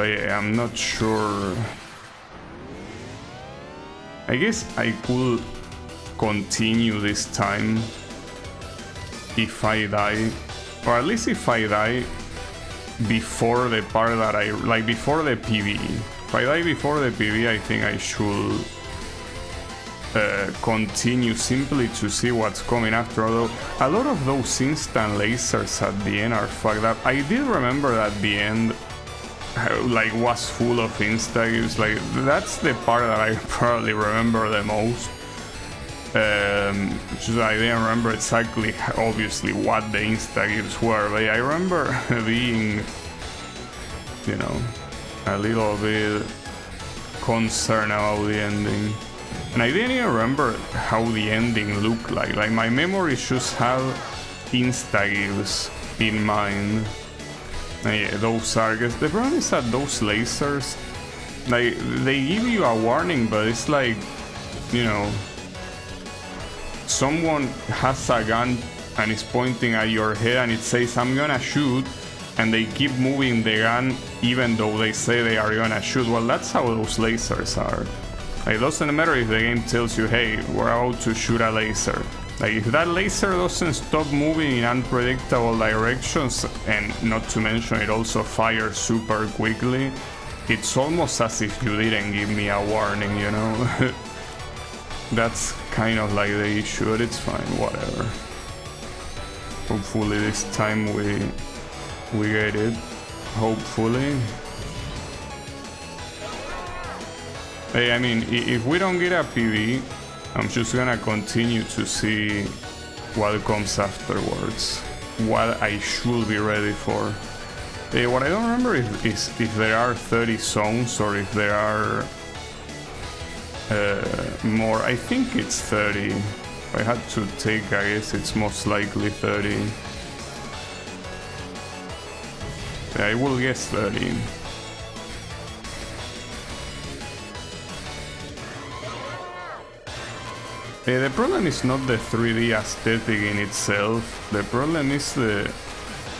I'm not sure. I guess I could continue this time if I die, or at least if I die before the part that I like, before the PvE. If I die before the PvE, I think I should continue simply to see what's coming after, although a lot of those instant lasers at the end are fucked up. I did remember that the end like was full of insta-gives. Like, that's the part that I probably remember the most. Just I didn't remember exactly, obviously, what the insta-gives were, but I remember being, you know, a little bit concerned about the ending. And I didn't even remember how the ending looked like. Like, my memory just had insta-gives in mind. And yeah, those targets. The problem is that those lasers, like, they give you a warning, but it's like, you know, someone has a gun and is pointing at your head and it says, I'm gonna shoot, and they keep moving the gun even though they say they are gonna shoot. Well, that's how those lasers are. Like, it doesn't matter if the game tells you, hey, we're about to shoot a laser. Like, if that laser doesn't stop moving in unpredictable directions, and not to mention it also fires super quickly, it's almost as if you didn't give me a warning, you know? That's kind of like the issue, but it's fine, whatever. Hopefully this time we get it. Hopefully. Hey, I mean, if we don't get a PV, I'm just gonna continue to see what comes afterwards. What I should be ready for. What I don't remember is if there are 30 zones or if there are more. I think it's 30. If I had to take, I guess it's most likely 30. Yeah, I will guess 30. The problem is not the 3D aesthetic in itself. The problem is the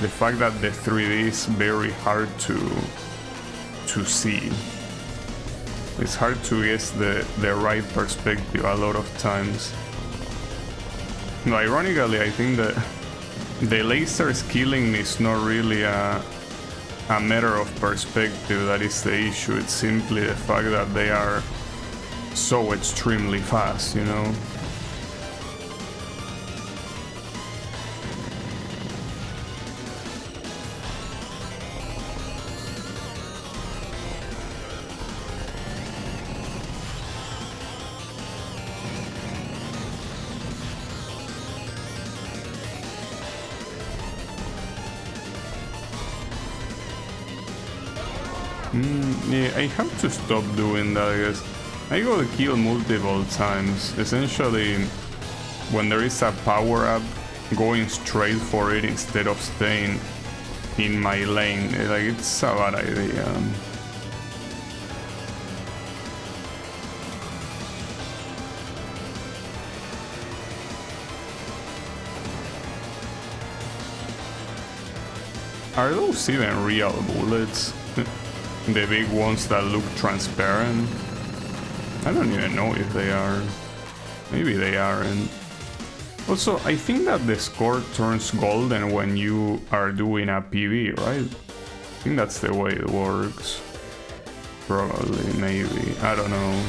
fact that the 3D is very hard to see. It's hard to guess the right perspective a lot of times. No, ironically, I think that the lasers killing is not really a matter of perspective that is the issue. It's simply the fact that they are so extremely fast, you know? Yeah, I have to stop doing that, I guess. I got killed multiple times. Essentially, when there is a power-up, going straight for it instead of staying in my lane, like, it's a bad idea. Are those even real bullets? The big ones that look transparent? I don't even know if they are. Maybe they aren't. Also, I think that the score turns golden when you are doing a PV, right? I think that's the way it works. Probably, maybe. I don't know.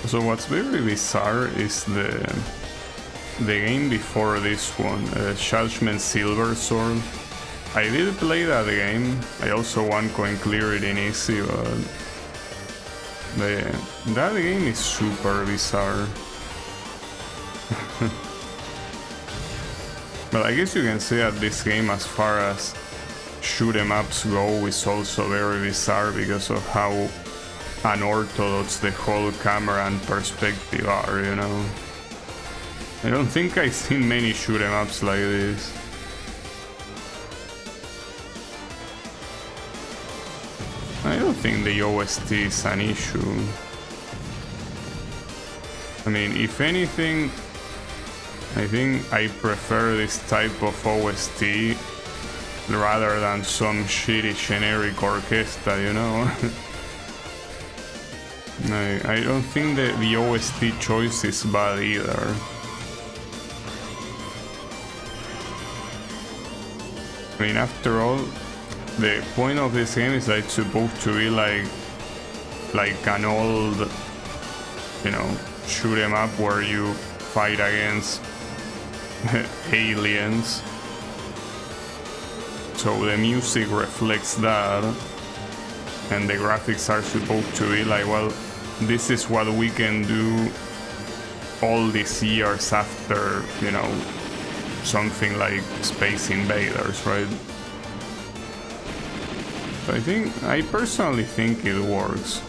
So what's very bizarre is the game before this one, Judgment Silver Sword. I did play that game. I also one coin clear it in easy, but that game is super bizarre. But I guess you can say that this game, as far as shoot 'em ups go, is also very bizarre because of how unorthodox the whole camera and perspective are, you know. I don't think I've seen many shoot 'em ups like this. I don't think the OST is an issue. I mean, if anything, I think I prefer this type of OST rather than some shitty generic orchestra, you know? I don't think that the OST choice is bad either. I mean, after all, the point of this game is that it's supposed to be like an old, you know, shoot 'em up where you fight against aliens. So the music reflects that, and the graphics are supposed to be like, well, this is what we can do all these years after, you know, something like Space Invaders, right? So I personally think it works.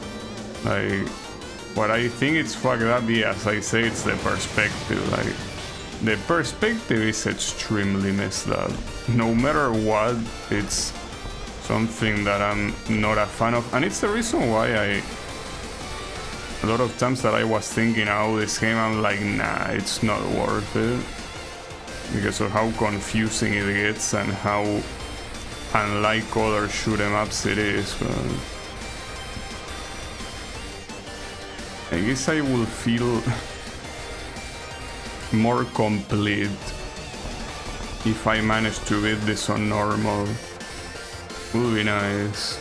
Like, what I think it's fucked up, yeah, as I say, it's the perspective. Like, the perspective is extremely messed up. No matter what, it's something that I'm not a fan of, and it's the reason why a lot of times that I was thinking, oh, this game, I'm like, nah, it's not worth it, because of how confusing it gets and how unlike other shoot 'em ups it is. But I guess I will feel more complete if I manage to beat this on normal. Would be nice.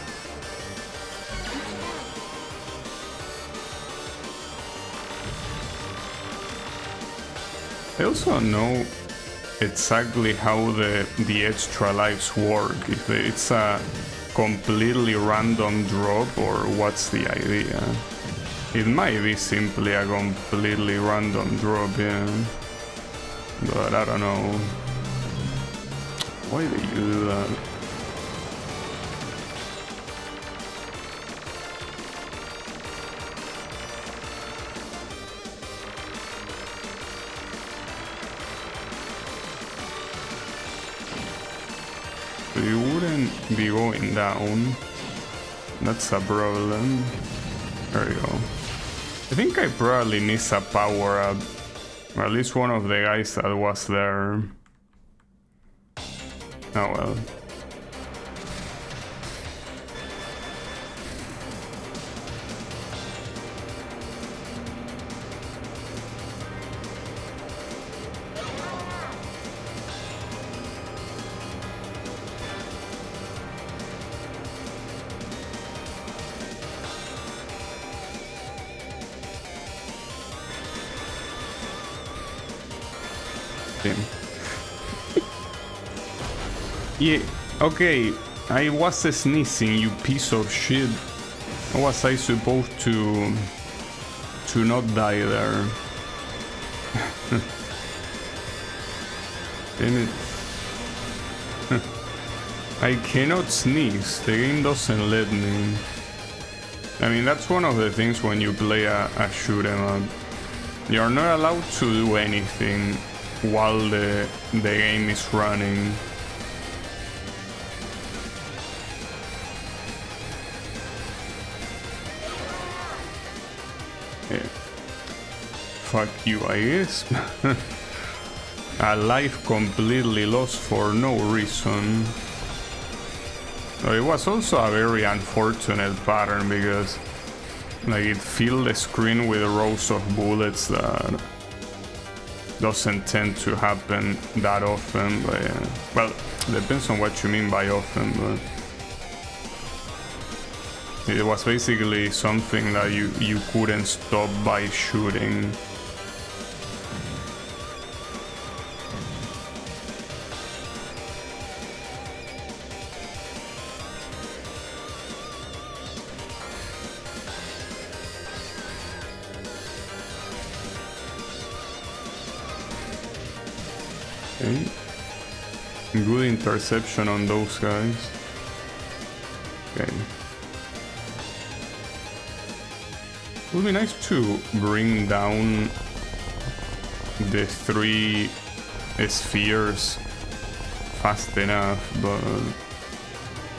I also don't know exactly how the extra lives work. If it's a completely random drop or what's the idea. It might be simply a completely random drop, yeah. But I don't know. Why did you do that? You wouldn't be going down. That's a problem. There you go. I think I probably need a power up. Or at least one of the guys that was there. Oh well. Yeah, okay, I was sneezing, you piece of shit. How was I supposed to not die there? Damn it. I cannot sneeze, the game doesn't let me. I mean, that's one of the things when you play a shoot 'em up. You're not allowed to do anything while the game is running. Yeah. Fuck you, I guess. A life completely lost for no reason. It was also a very unfortunate pattern because like it filled the screen with rows of bullets that doesn't tend to happen that often. But well, depends on what you mean by often, but it was basically something that you couldn't stop by shooting. Okay. Good interception on those guys. Okay. It would be nice to bring down the 3 spheres fast enough, but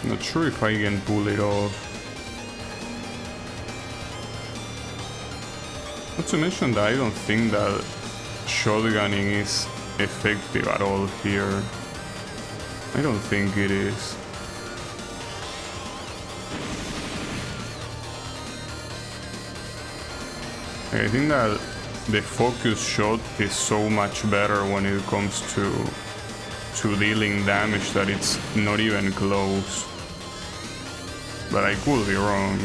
not sure if I can pull it off. Not to mention that I don't think that shotgunning is effective at all here. I don't think it is. I think that the focus shot is so much better when it comes to dealing damage that it's not even close. But I could be wrong.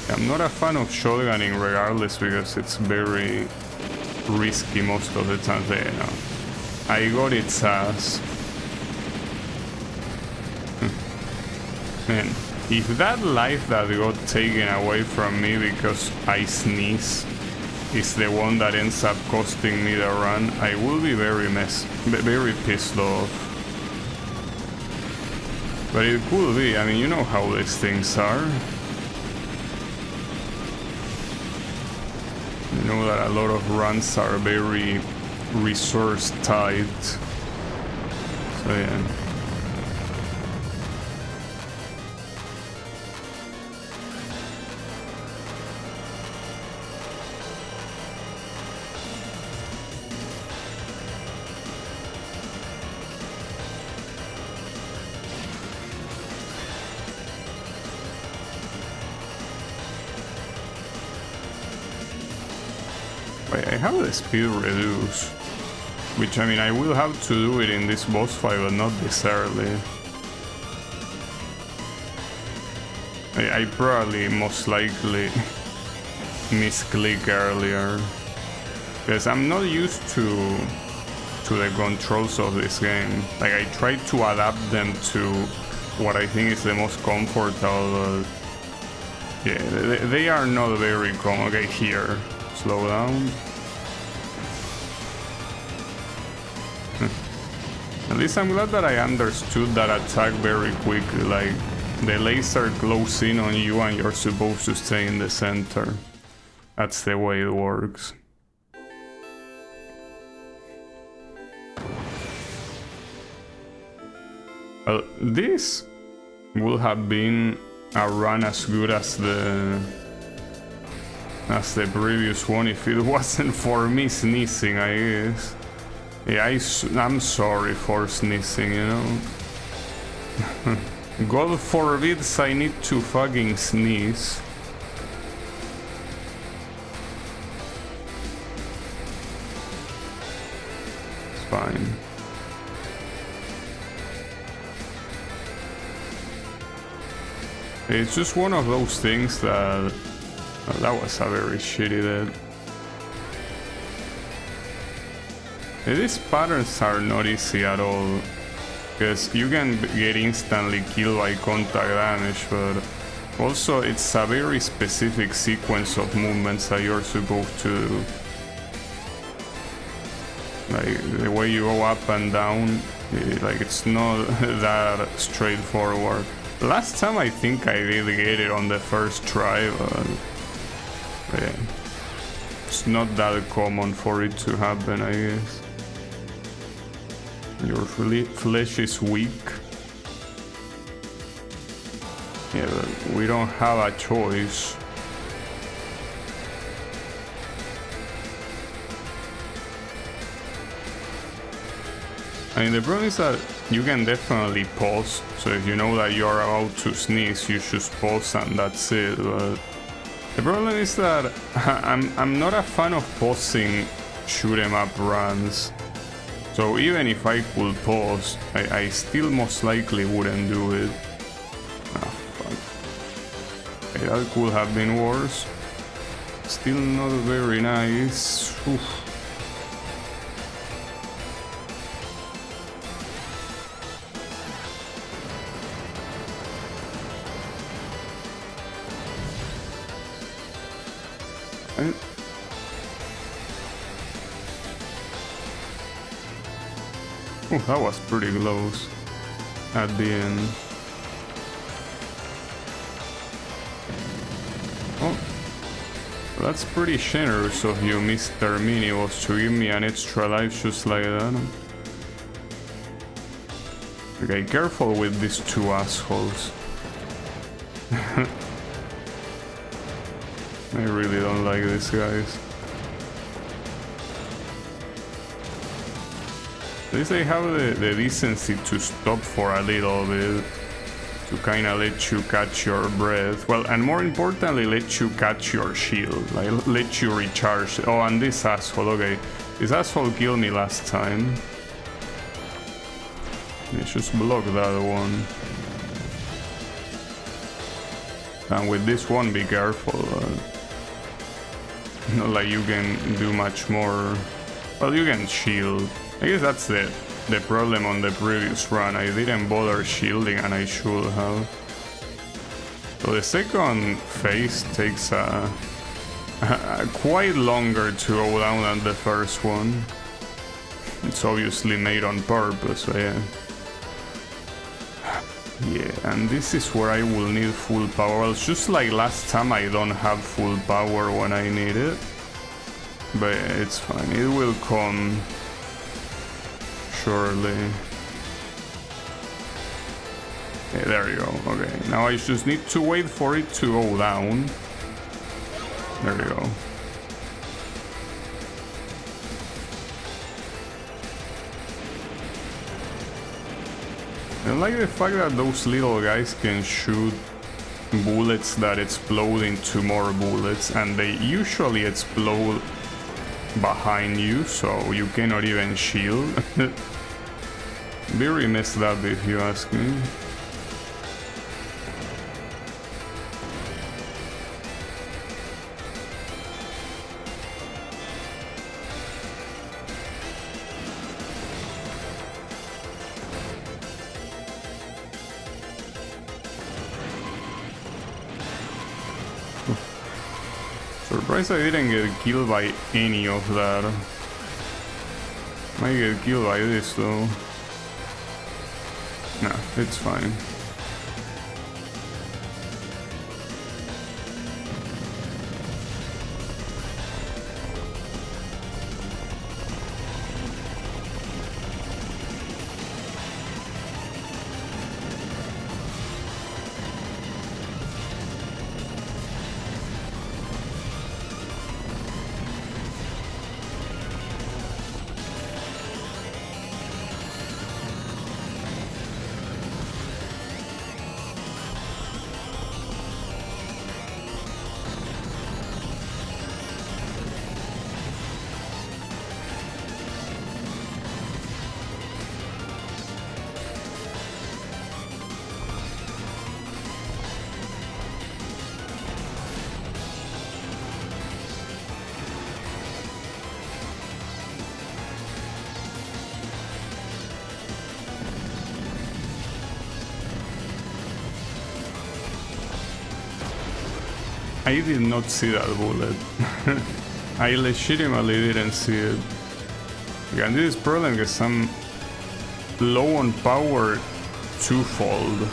I'm not a fan of shotgunning regardless because it's very risky most of the time. There, no. I got its ass. Man, if that life that got taken away from me because I sneeze is the one that ends up costing me the run, I will be very pissed off. But it could be, I mean, you know how these things are. You know that a lot of runs are very resource tight. So yeah. I have the speed reduce, which I mean I will have to do it in this boss fight, but not this early. I probably most likely misclick earlier, because I'm not used to the controls of this game. Like I tried to adapt them to what I think is the most comfortable. Yeah, they are not very common. Okay, here, slow down. At least I'm glad that I understood that attack very quickly, like the laser closes in on you and you're supposed to stay in the center. That's the way it works. Well, this would have been a run as good as the previous one if it wasn't for me sneezing, I guess. Yeah, I'm sorry for sneezing, you know. God forbids I need to fucking sneeze. It's fine. It's just one of those things that... Oh, that was a very shitty death. These patterns are not easy at all, because you can get instantly killed by contact damage, but also it's a very specific sequence of movements that you're supposed to do. Like the way you go up and down, like it's not that straightforward. Last time I think I did get it on the first try, but yeah, it's not that common for it to happen, I guess. Your flesh is weak. Yeah, but we don't have a choice. I mean, the problem is that you can definitely pause, so if you know that you're about to sneeze, you just pause and that's it, but the problem is that I'm not a fan of pausing shoot 'em up runs. So even if I could pause, I still most likely wouldn't do it. Ah, fuck. Okay, that could have been worse. Still not very nice. Oof. Oh, that was pretty close at the end. Oh, that's pretty generous of you, Mr. Miniboss, to give me an extra life just like that. Okay, careful with these two assholes. I really don't like these guys. At least they have the decency to stop for a little bit, to kinda let you catch your breath. Well, and more importantly, let you catch your shield, like let you recharge. Oh, and this asshole, okay. This asshole killed me last time. Let's just block that one. And with this one, be careful. Not like you can do much more. Well, you can shield. I guess that's the problem on the previous run. I didn't bother shielding and I should have. So the second phase takes quite longer to go down than the first one. It's obviously made on purpose, but yeah. Yeah, and this is where I will need full power. Well, just like last time, I don't have full power when I need it. But it's fine, it will come shortly. Okay, there you go. Okay, now I just need to wait for it to go down. There you go. I like the fact that those little guys can shoot bullets that explode into more bullets, and they usually explode behind you, so you cannot even shield. Very messed up if you ask me. Surprised I didn't get killed by any of that. Might get killed by this though. Nah, it's fine. I did not see that bullet. I legitimately didn't see it. Again, this is problem because I'm low on power twofold.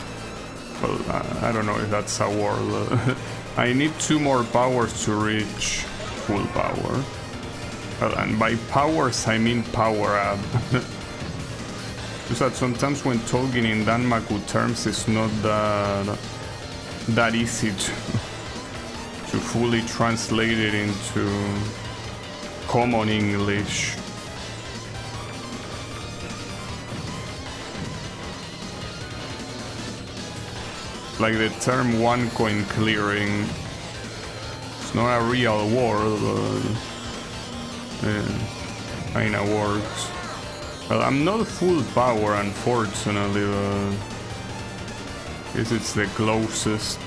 Well, I don't know if that's a word. I need 2 more powers to reach full power. Well, and by powers I mean power up. Just that sometimes when talking in Danmaku terms, it's not that easy to fully translate it into common English. Like the term one coin clearing. It's not a real word, but yeah, kinda works. Well, I'm not full power, unfortunately, but I guess it's the closest.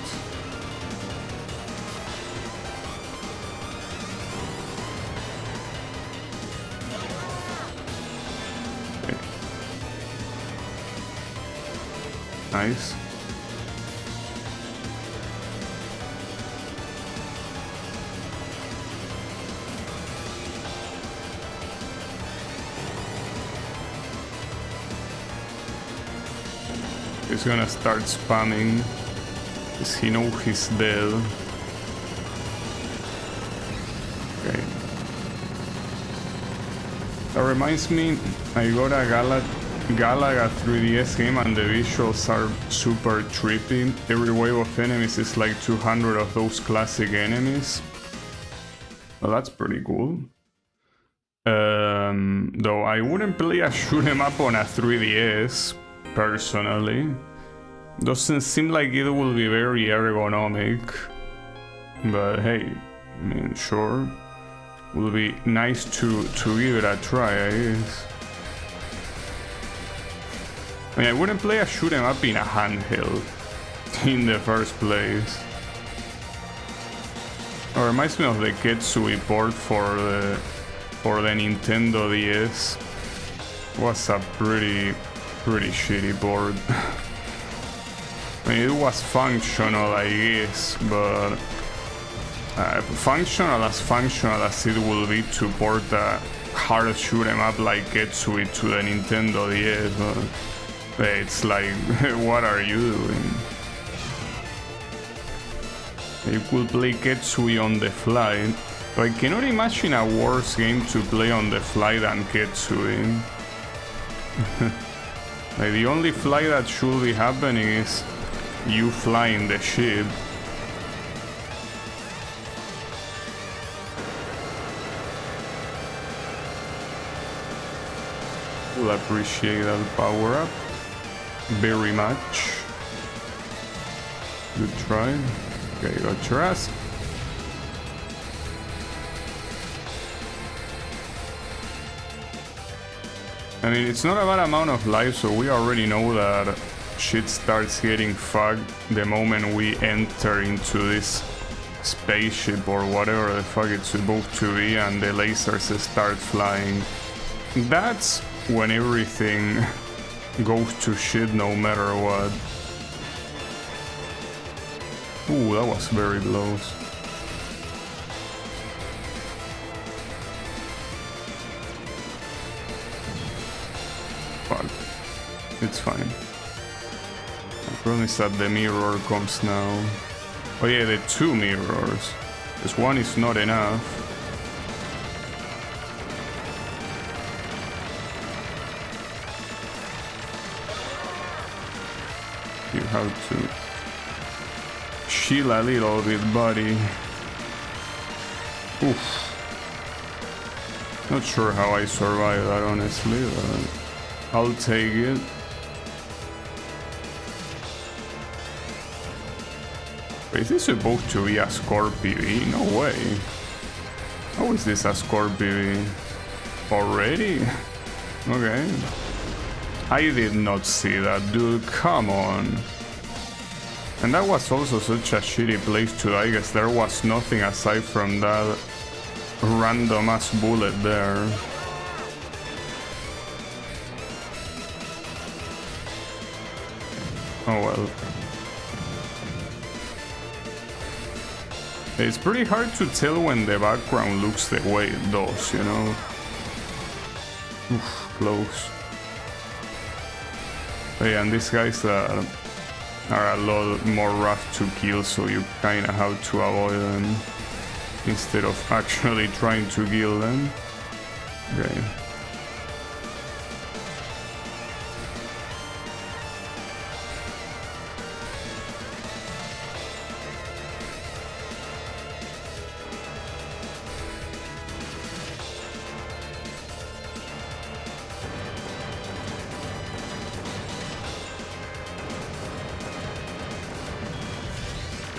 Okay. Nice. He's gonna start spamming, because he knows he's dead. Okay. That reminds me, I got a Galaga 3DS game and the visuals are super trippy. Every wave of enemies is like 200 of those classic enemies. Well, that's pretty cool. Though I wouldn't play a shoot 'em up on a 3DS, personally. Doesn't seem like it will be very ergonomic. But hey, I mean, sure. Will be nice to give it a try, I guess. I mean, I wouldn't play a shoot 'em up in a handheld in the first place. It reminds me of the Ketsui port for the Nintendo DS. It was a pretty shitty board. I mean, it was functional, I guess, but functional as it will be to port a hard shoot 'em up like Ketsui to the Nintendo DS. It's like, what are you doing? You could play Ketsui on the fly. I cannot imagine a worse game to play on the fly than Ketsui. Like, the only fly that should be happening is you flying the ship. Will appreciate that power up very much. Good try. Okay, got your ass. I mean, it's not a bad amount of life, so we already know that shit starts getting fucked the moment we enter into this spaceship or whatever the fuck it's supposed to be and the lasers start flying. That's when everything goes to shit no matter what. Ooh, that was very close. Fuck. It's fine. The problem is that the mirror comes now. Oh yeah, the two mirrors. Because one is not enough. You have to chill a little bit, buddy. Oof. Not sure how I survived that, honestly, but I'll take it. Wait, is this supposed to be a score PV? No way. How is this a score PV? Already? Okay. I did not see that, dude. Come on. And that was also such a shitty place to die. I guess there was nothing aside from that random ass bullet there. Oh well. It's pretty hard to tell when the background looks the way it does, you know? Oof, close. Oh yeah, and these guys are a lot more rough to kill, so you kinda have to avoid them instead of actually trying to kill them. Okay.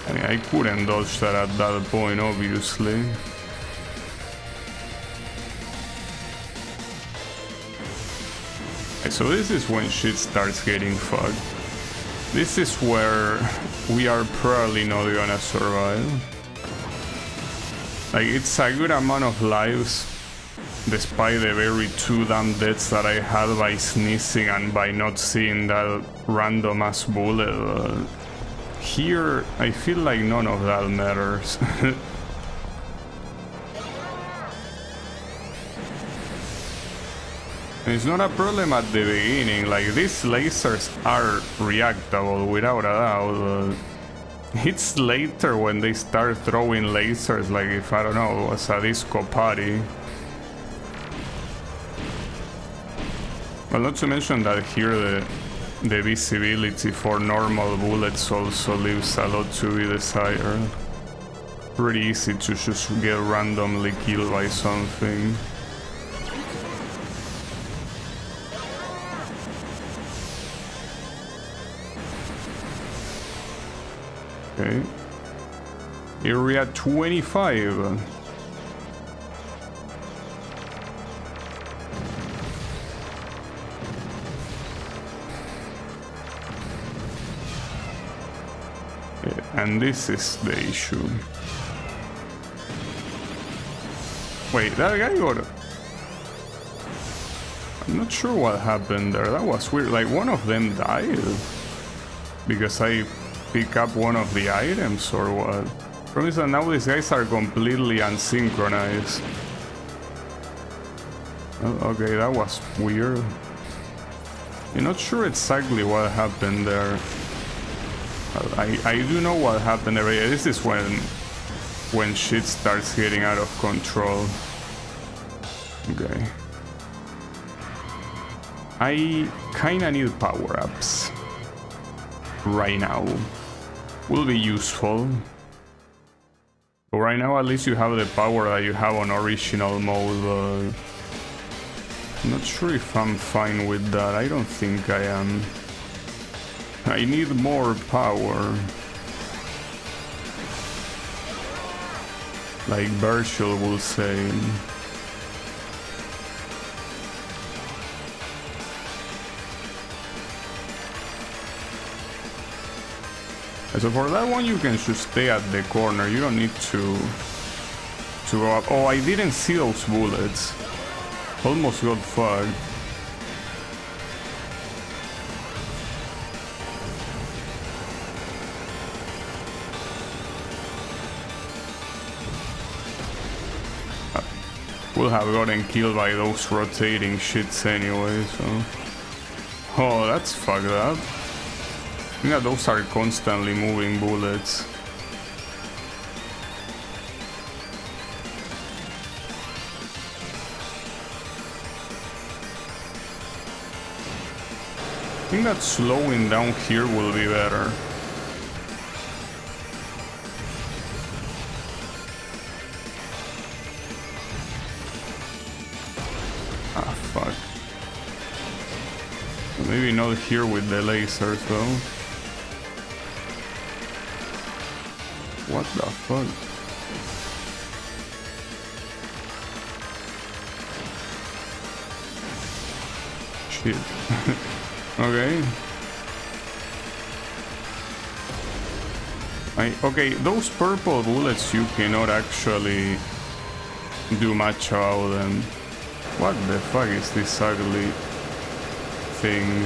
I mean, I couldn't dodge that at that point, obviously. Okay, so this is when shit starts getting fucked. This is where we are probably not gonna survive. Like, it's a good amount of lives, despite the very two damn deaths that I had by sneezing and by not seeing that random ass bullet. Here, I feel like none of that matters. It's not a problem at the beginning, like these lasers are reactable without a doubt. It's later when they start throwing lasers, like if, I don't know, it was a disco party. Well, not to mention that here the visibility for normal bullets also leaves a lot to be desired. Pretty easy to just get randomly killed by something. Okay. Area 25. And this is the issue. Wait, that guy got... I'm not sure what happened there. That was weird. Like, one of them died because I pick up one of the items or what? Problem is that now these guys are completely unsynchronized. Oh, okay, that was weird. I'm not sure exactly what happened there. I do know what happened there. Yeah, this is when shit starts getting out of control. Okay. I kinda need power-ups right now. Will be useful. But right now at least you have the power that you have on original mode, but I'm not sure if I'm fine with that. I don't think I am. I need more power. Like Virgil will say. So for that one you can just stay at the corner. You don't need to go up. Oh, I didn't see those bullets. Almost got fucked. Would have gotten killed by those rotating shits anyway, so... Oh, that's fucked up. Yeah, those are constantly moving bullets. I think that slowing down here will be better. Ah, fuck. Maybe not here with the lasers though. What the fuck? Shit. Okay. Okay, those purple bullets you cannot actually do much about them. What the fuck is this ugly thing?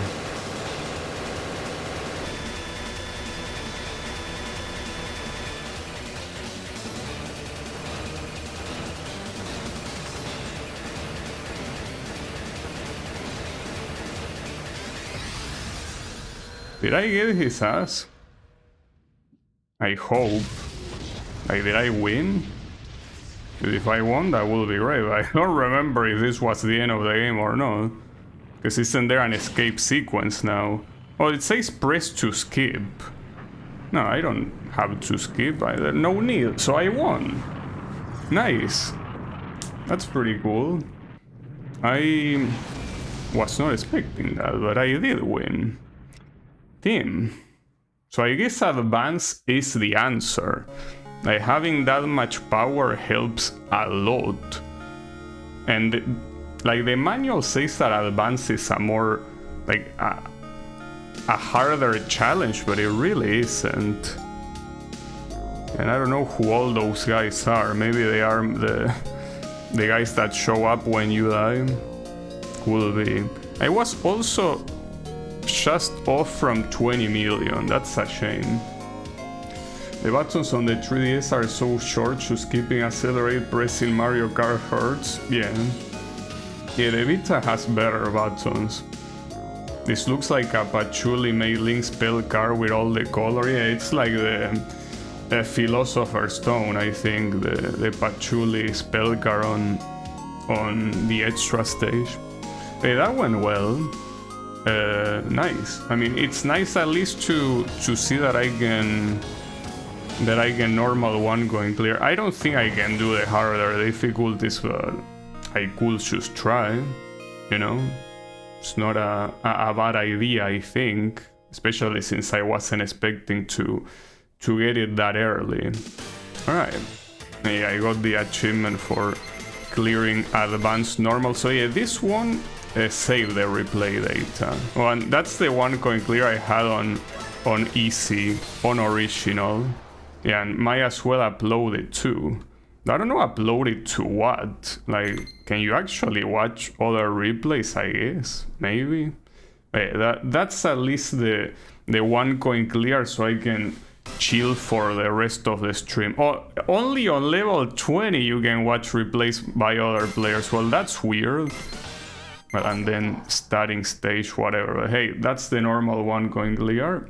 Did I get his ass? I hope. Like, did I win? If I won, that would be great. I don't remember if this was the end of the game or not. Because isn't there an escape sequence now? Oh, it says press to skip. No, I don't have to skip either. No need. So I won. Nice. That's pretty cool. I was not expecting that, but I did win. Team. So I guess advance is the answer. Like, having that much power helps a lot. And like the manual says that advance is a more like a harder challenge, but it really isn't. And I don't know who all those guys are. Maybe they are the guys that show up when you die. Will be. I was also just off from 20 million. That's a shame. The buttons on the 3DS are so short, just keeping accelerate pressing Mario Kart hurts. Yeah. Yeah, the Vita has better buttons. This looks like a patchouli mailing spell card with all the color. Yeah, it's like the Philosopher's Stone, I think, the patchouli spell card on the extra stage. Hey, that went well. Nice. I mean, it's nice at least to see that I can normal one going clear. I don't think I can do the harder difficulties, but I could just try, you know. It's not a bad idea, I think, especially since I wasn't expecting to get it that early. Alright, yeah, I got the achievement for clearing advanced normal. So yeah, this one saved the replay data. Oh, and that's the one coin clear I had on easy, on original. Yeah, and might as well upload it too. I don't know, upload it to what? Like, can you actually watch other replays, I guess? Maybe? That's at least the one coin clear, so I can chill for the rest of the stream. Oh, only on level 20 you can watch replays by other players. Well, that's weird. Well, and then starting stage, whatever. But hey, that's the normal one coin clear.